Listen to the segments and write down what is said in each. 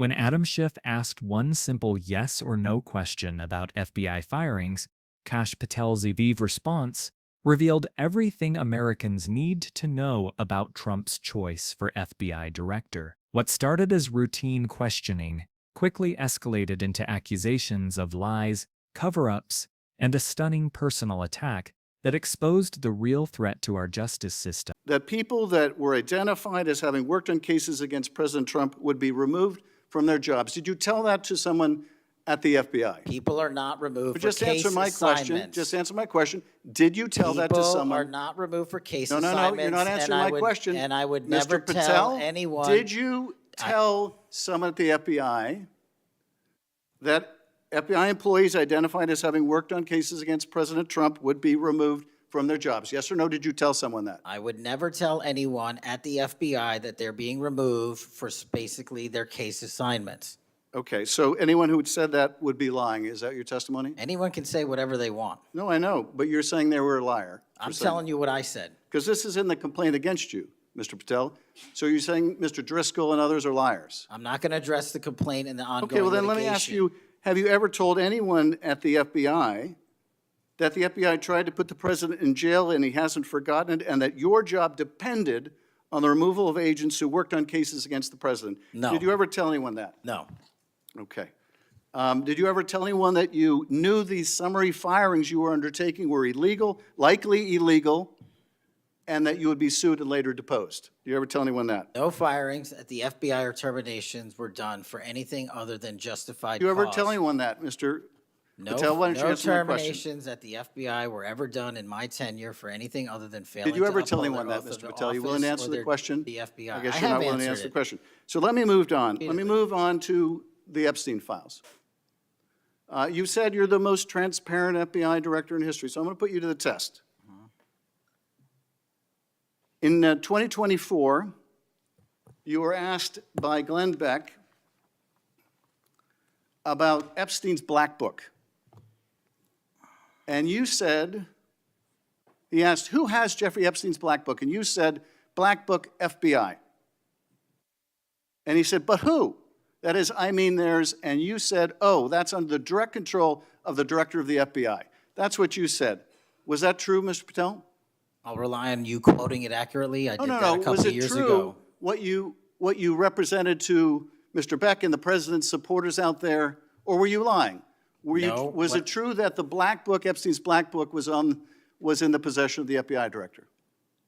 When Adam Schiff asked one simple yes or no question about FBI firings, Kash Patel's evasive response revealed everything Americans need to know about Trump's choice for FBI director. What started as routine questioning quickly escalated into accusations of lies, cover-ups, and a stunning personal attack that exposed the real threat to our justice system. That people that were identified as having worked on cases against President Trump would be removed from their jobs. Did you tell that to someone at the FBI? People are not removed But for case assignments. Just answer my question. Did you tell that to someone? People are not removed for case No, assignments. you're not answering my question. And I would Mr. never Patel, tell anyone. Did you tell someone at the FBI that FBI employees identified as having worked on cases against President Trump would be removed from their jobs? Yes or no, did you tell someone that? I would never tell anyone at the FBI that they're being removed for basically their case assignments. Okay, so anyone who said that would be lying. Is that your testimony? Anyone can say whatever they want. No, I know, but you're saying they were a liar. I'm telling you what I said. Because this is in the complaint against you, Mr. Patel. So you're saying Mr. Driscoll and others are liars? I'm not going to address the complaint in the ongoing Okay, well then let me ask you, have you ever told anyone at the FBI that the FBI tried to put the president in jail and he hasn't forgotten it, and that your job depended on the removal of agents who worked on cases against the president? No. Did you ever tell anyone that? No. Okay. Did you ever tell anyone that you knew these summary firings you were undertaking were illegal, likely illegal, and that you would be sued and later deposed? Did you ever tell anyone that? No firings at the FBI or terminations were done for anything other than justified Did you ever cause. tell anyone that, Mr. No, Patel? Why don't you no answer my question? terminations at the FBI were ever done in my tenure for anything other than failing Did you ever to tell uphold anyone their that, oath of Mr. Patel? You willing to office answer or the their- question? The FBI. I guess I you're have not willing to answered answer the it. question. So let me move on. Let me move on to the Epstein files. You said you're the most transparent FBI director in history, so I'm going to put you to the test. In 2024, you were asked by Glenn Beck about Epstein's black book. And you said, he asked, who has Jeffrey Epstein's black book? And you said, black book FBI. And he said, but who? That is, I mean theirs. And you said, oh, that's under the direct control of the director of the FBI. That's what you said. Was that true, Mr. Patel? I'll rely on you quoting it accurately. I did that a couple Was of it years true ago. what you represented to Mr. Beck and the president's supporters out there, or were you lying? No, Was it true that the black book, Epstein's black book, was in the possession of the FBI director?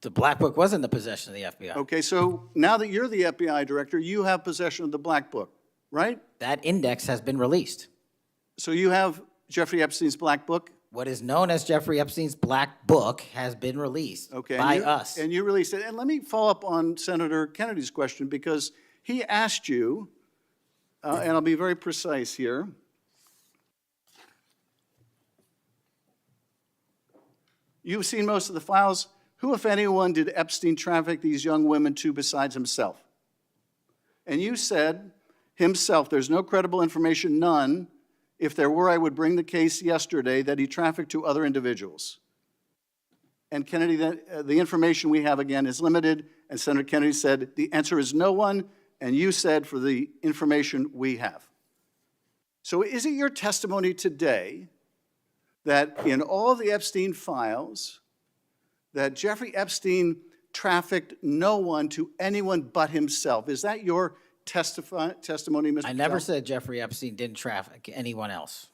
The black book was in the possession of the FBI. Okay, so now that you're the FBI director, you have possession of the black book, right? That index has been released. So you have Jeffrey Epstein's black book? What is known as Jeffrey Epstein's black book has been released by us. And you released it. And let me follow up on Senator Kennedy's question, because he asked you, and I'll be very precise here. You've seen most of the files. Who, if anyone, did Epstein traffic these young women to besides himself? And you said, himself, there's no credible information, none. If there were, I would bring the case yesterday that he trafficked to other individuals. And Kennedy, the information we have, again, is limited. And Senator Kennedy said, the answer is no one. And you said, for the information we have. So is it your testimony today that in all the Epstein files, that Jeffrey Epstein trafficked no one to anyone but himself? Is that your testimony, Mr. I never said Jeffrey Epstein didn't traffic anyone else.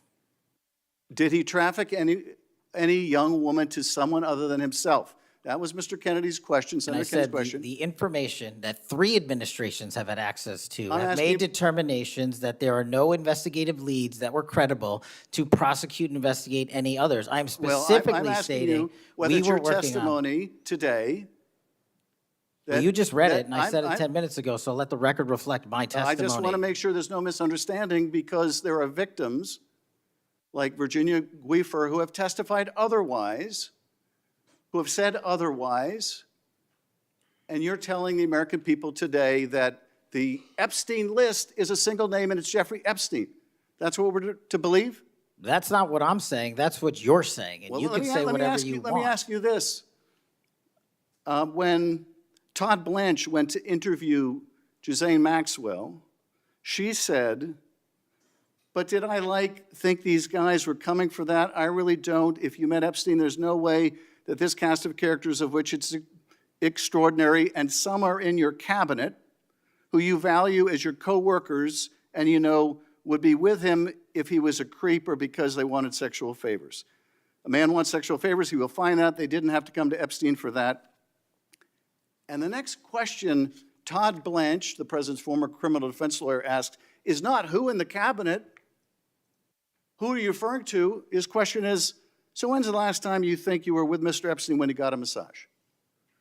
Did he traffic any young woman to someone other than himself? That was Mr. Kennedy's question, And I Senator Kennedy's said question. the information that 3 administrations have had access to I'm have asking made you- determinations that there are no investigative leads that were credible to prosecute and investigate any others. I'm Well, specifically I'm asking stating you whether we it's were your working on. testimony today. Well, you just read that it, and I said it 10 minutes ago, so let the record reflect my testimony. I just want to make sure there's no misunderstanding, because there are victims like Virginia Guifer who have testified otherwise, who have said otherwise, and you're telling the American people today that the Epstein list is a single name and it's Jeffrey Epstein. That's what we're to believe? That's not what I'm saying. That's what you're saying, and you can say whatever you want. Let me ask you this. When Todd Blanche went to interview Ghislaine Maxwell, She said, but did I think these guys were coming for that? I really don't. If you met Epstein, there's no way that this cast of characters, of which it's extraordinary, and some are in your cabinet, who you value as your co-workers, and you know would be with him if he was a creep or because they wanted sexual favors. A man wants sexual favors, he will find out. They didn't have to come to Epstein for that. And the next question Todd Blanche, the president's former criminal defense lawyer, asked is not who in the cabinet, who are you referring to? His question is, so when's the last time you think you were with Mr. Epstein when he got a massage?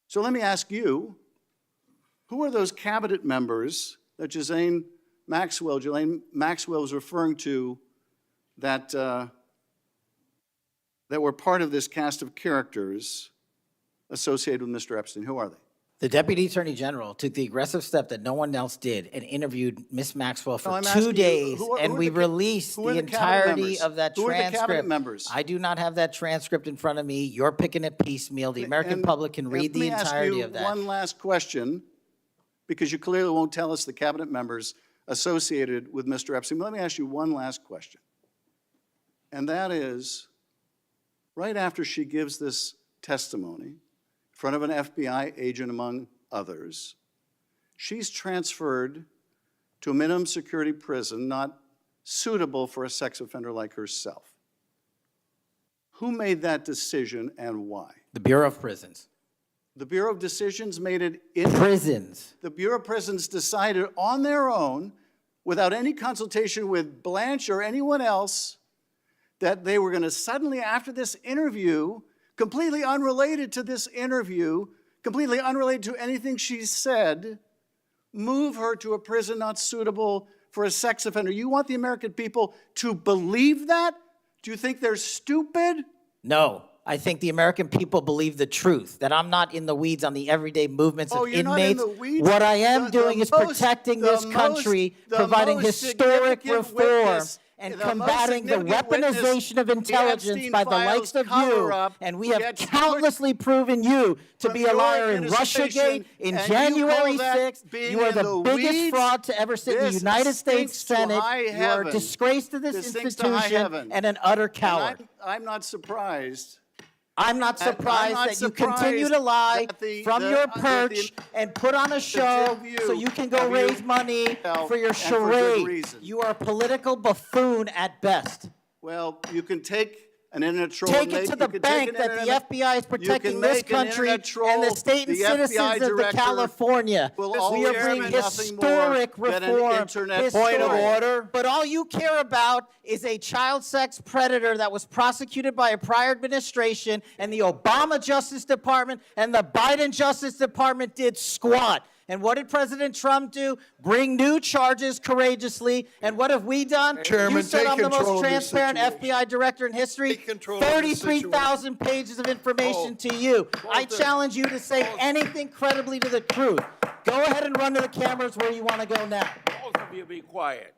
So let me ask you, who are those cabinet members that Ghislaine Maxwell was referring to that, that were part of this cast of characters associated with Mr. Epstein? Who are they? The Deputy Attorney General took the aggressive step that no one else did and interviewed Ms. Maxwell for No, I'm 2 asking you, days, who are and we the released who are the the cabinet entirety members? of that Who are the cabinet transcript. members? I do not have that transcript in front of me. You're picking it piecemeal. The American public can read the entirety of that. Let me ask you one last question, because you clearly won't tell us the cabinet members associated with Mr. Epstein. Let me ask you one last question. And that is, right after she gives this testimony in front of an FBI agent, among others, she's transferred to a minimum security prison not suitable for a sex offender like herself. Who made that decision and why? The Bureau of Prisons. The Bureau of Decisions made it in Prisons. The Bureau of Prisons decided on their own, without any consultation with Blanche or anyone else, that they were going to suddenly, after this interview, completely unrelated to this interview, completely unrelated to anything she said, move her to a prison not suitable for a sex offender. You want the American people to believe that? Do you think they're stupid? No. I think the American people believe the truth, that I'm not in the weeds on the everyday movements of you're inmates. not in the weeds? What I am The doing is most- protecting the this country, most- the providing most historic significant reform, witness- and the most combating the significant witness, weaponization of the intelligence Epstein by the likes files of you. cover-up And we have gets countlessly proven you to from be a your liar in administration, Russiagate, in and you January call that 6th. being You are in the the biggest weeds? fraud to ever sit in the This United States stinks to Senate. high You are a heaven. disgrace to this This stinks to high institution heaven. and an utter coward. And I'm not surprised. I'm not I'm surprised not that you continue surprised to lie that from the- your that perch and put on a show view so you can go of you raise money for your and for good charade. reason. You are a political buffoon at best. Well, you can take an internet troll. Take and it make- to you the can take bank an that the internet- FBI is you protecting can this make an country internet troll, and the state and the FBI citizens of the director California. will We always are be bringing nothing historic more than an reform. internet Historic. Point of order. But all you care about is a child sex predator that was prosecuted by a prior administration, and the Obama Justice Department and the Biden Justice Department did squat. And what did President Trump do? Bring new charges courageously. And what have we done? Chairman, You said take I'm the control most of this transparent situation. FBI director in history. Take control of this 33,000 pages of information to you. I challenge you to say anything credibly to the truth. Go ahead and run to the cameras where you want to go now. Both of you be quiet.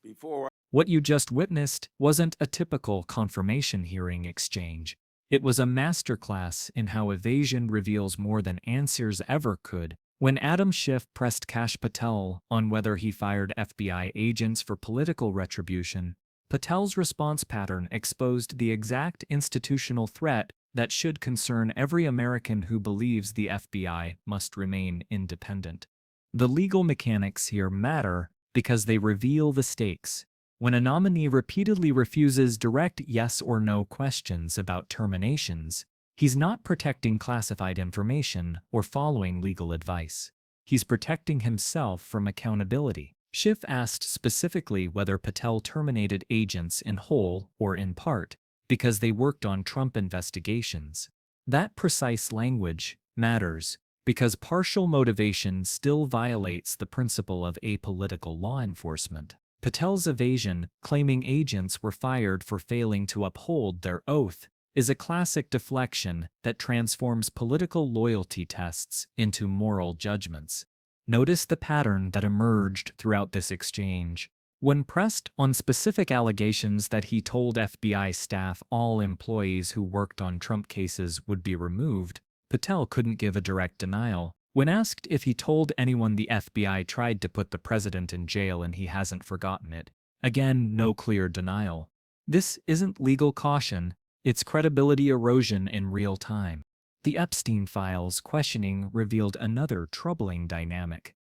Before What you just witnessed wasn't a typical confirmation hearing exchange. It was a masterclass in how evasion reveals more than answers ever could. When Adam Schiff pressed Kash Patel on whether he fired FBI agents for political retribution, Patel's response pattern exposed the exact institutional threat that should concern every American who believes the FBI must remain independent. The legal mechanics here matter because they reveal the stakes. When a nominee repeatedly refuses direct yes or no questions about terminations, he's not protecting classified information or following legal advice. He's protecting himself from accountability. Schiff asked specifically whether Patel terminated agents in whole or in part because they worked on Trump investigations. That precise language matters because partial motivation still violates the principle of apolitical law enforcement. Patel's evasion, claiming agents were fired for failing to uphold their oath, is a classic deflection that transforms political loyalty tests into moral judgments. Notice the pattern that emerged throughout this exchange. When pressed on specific allegations that he told FBI staff all employees who worked on Trump cases would be removed, Patel couldn't give a direct denial. When asked if he told anyone the FBI tried to put the president in jail and he hasn't forgotten it, again, no clear denial. This isn't legal caution, it's credibility erosion in real time. The Epstein files questioning revealed another troubling dynamic.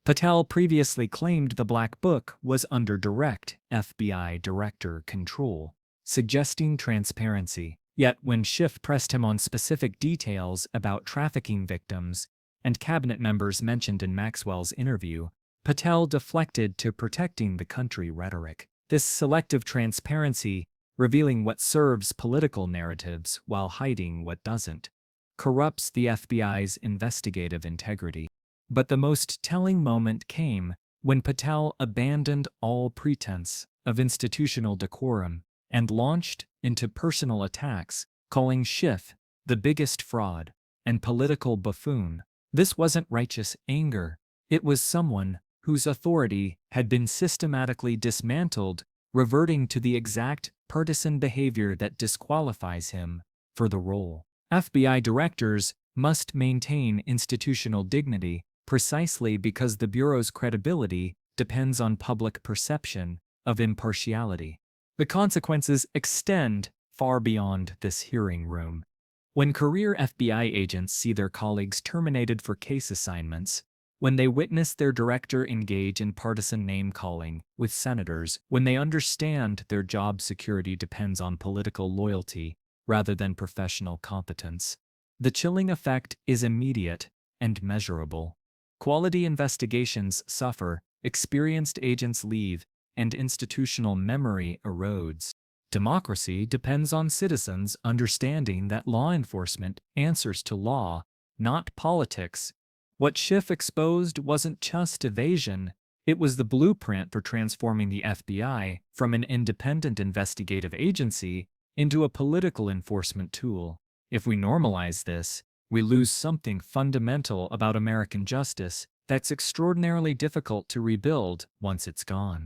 Patel previously claimed the Black Book was under direct FBI director control, suggesting transparency. Yet when Schiff pressed him on specific details about trafficking victims and cabinet members mentioned in Maxwell's interview, Patel deflected to protecting the country rhetoric. This selective transparency, revealing what serves political narratives while hiding what doesn't, corrupts the FBI's investigative integrity. But the most telling moment came when Patel abandoned all pretense of institutional decorum and launched into personal attacks, calling Schiff the biggest fraud and political buffoon. This wasn't righteous anger. It was someone whose authority had been systematically dismantled, reverting to the exact partisan behavior that disqualifies him for the role. FBI directors must maintain institutional dignity precisely because the Bureau's credibility depends on public perception of impartiality. The consequences extend far beyond this hearing room. When career FBI agents see their colleagues terminated for case assignments, when they witness their director engage in partisan name-calling with senators, when they understand their job security depends on political loyalty rather than professional competence, the chilling effect is immediate and measurable. Quality investigations suffer, experienced agents leave, and institutional memory erodes. Democracy depends on citizens understanding that law enforcement answers to law, not politics. What Schiff exposed wasn't just evasion, it was the blueprint for transforming the FBI from an independent investigative agency into a political enforcement tool. If we normalize this, we lose something fundamental about American justice that's extraordinarily difficult to rebuild once it's gone.